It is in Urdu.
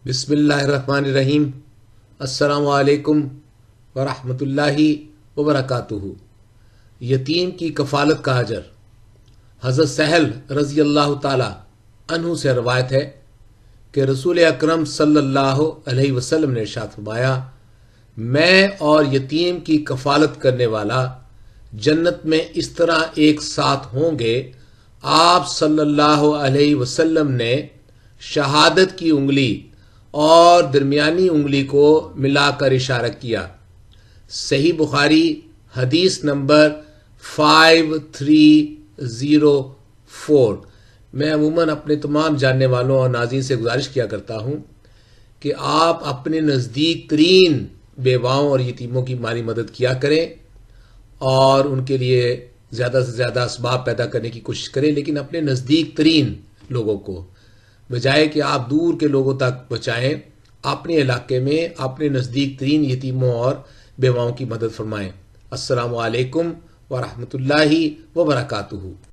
بسم اللہ الرحمن الرحیم۔ السلام علیکم ورحمۃ اللہ وبرکاتہ۔ یتیم کی کفالت کا اجر۔ حضرت سہل رضی اللہ تعالی عنہ سے روایت ہے کہ رسول اکرم صلی اللہ علیہ وسلم نے ارشاد فرمایا، میں اور یتیم کی کفالت کرنے والا جنت میں اس طرح ایک ساتھ ہوں گے۔ آپ صلی اللہ علیہ وسلم نے شہادت کی انگلی اور درمیانی انگلی کو ملا کر اشارہ کیا۔ صحیح بخاری حدیث نمبر 5304۔ میں عموماً اپنے تمام جاننے والوں اور ناظرین سے گزارش کیا کرتا ہوں کہ آپ اپنے نزدیک ترین بیواؤں اور یتیموں کی مالی مدد کیا کریں اور ان کے لیے زیادہ سے زیادہ اسباب پیدا کرنے کی کوشش کریں، لیکن اپنے نزدیک ترین لوگوں کو، بجائے کہ آپ دور کے لوگوں تک پہنچائیں، اپنے علاقے میں اپنے نزدیک ترین یتیموں اور بیواؤں کی مدد فرمائیں۔ السلام علیکم ورحمۃ اللہ وبرکاتہ۔